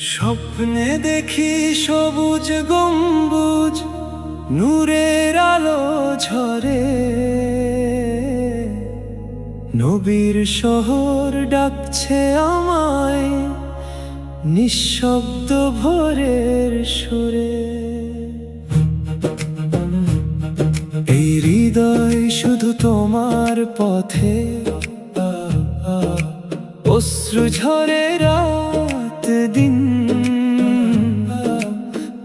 স্বপ্নে দেখি সবুজ গম্বুজ, নূরের আলো ঝরে, নবীর শহর ডাকছে আমায় নিঃশব্দ ভোরের সুরে। এই হৃদয় শুধু তোমার পথে, অশ্রু ঝরে রাত দিন।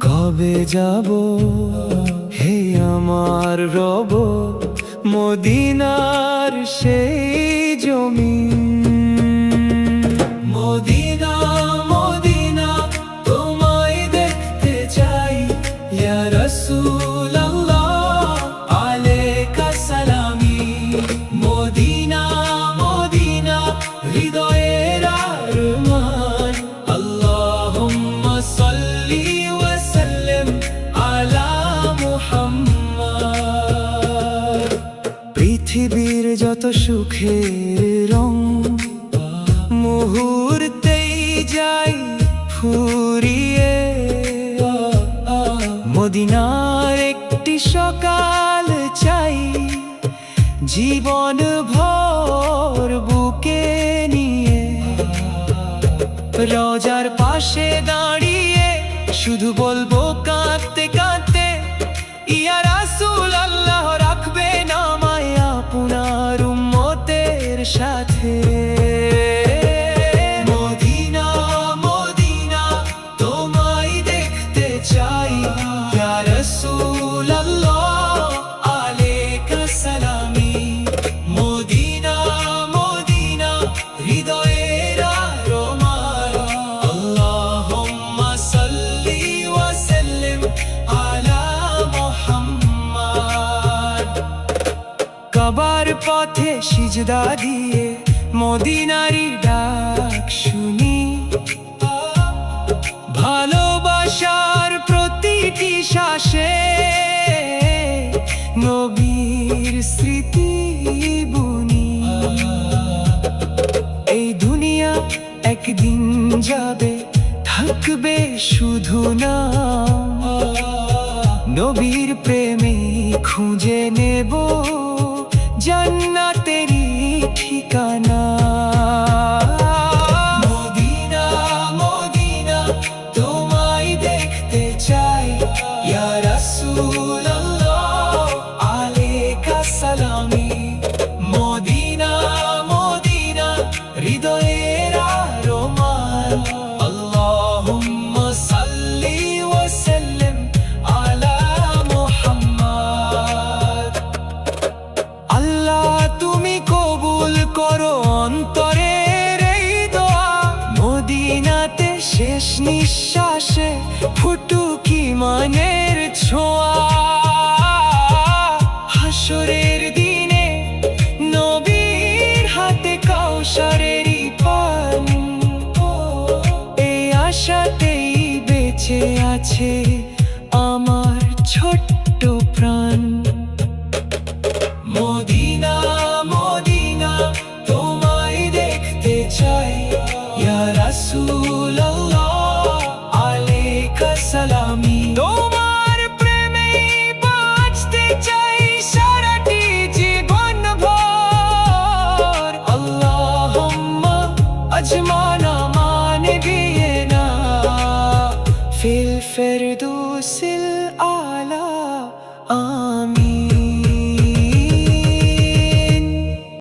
কবে যাব হে আমার রব, মদিনার সেই জমিন। মদিনা মদিনা তোমায় দেখতে চাই, ইয়া রাসূলুল্লাহ আলাইকা সালামি। মদিনা মদিনা হৃদয়ের আরমান, আল্লাহুম্মা সাল্লি ওয়া সাল্লিম আলা মুহাম্মদ। পৃথিবীর যত সুখের রং মুহূর্তেই যাই ফুরিয়ে, মদিনার একটি সকাল চাই জীবন ভর বুকে নিয়ে। রোজার পাশে দাঁড়িয়ে শুধু বলবো কাঁদতে কাঁদতে, ইয়া রাসূলুল্লাহ রাখবেন আমায় আপনার উম্মতের সাথে। মদিনা মদিনা তোমায় দেখতে চাই, ইয়া রাসূলুল্লাহ আলাইকা সালামি। মদিনা মদিনা হৃদয়ের আরমান, আল্লাহুম্মা সাল্লি ওয়া সাল্লিম আলা মুহাম্মদ। কাবার পথে সিজদা দিয়ে মদিনারি ডাক শুনি, ভালোবাসার প্রতিটি শ্বাসে নবীর স্মৃতি বুনি। এই দুনিয়া একদিন যাবে, থাকবে শুধু নাম, নবীর প্রেমে খুঁজে নেব জান্নাতেরই ঠিকানা। মদিনা মদিনা তোমায় দেখতে চাই, ইয়া রাসূলুল্লাহ আলাইকা সালামি। মদিনা মদিনা হৃদয়ের আরমান, আল্লাহুম্মা সাল্লি ওয়া সাল্লিম আলা মুহাম্মদ। আল্লাহ তুমি কবুল করো অন্তরের এই দোয়া, মদিনাতে শেষ নিঃশ্বাসে ফুটুক ঈমানের ছোঁয়া। হাসরের দিনে নবীর হাতে কাউসারেরই পান, এই আশাতেই বেঁচে আছে আমার ছোট্ট প্রাণ। মদিনা মদিনা তোমায় দেখতে চাই, ইয়া রাসূলুল্লাহ আলাইকা সালামি। তোমার প্রেমে বাঁচতে চাই সারাটি জীবন ভর, আল্লাহুম্মা আজমানা মানে বিয়ে না ফিল ফিরদৌসিল আলা।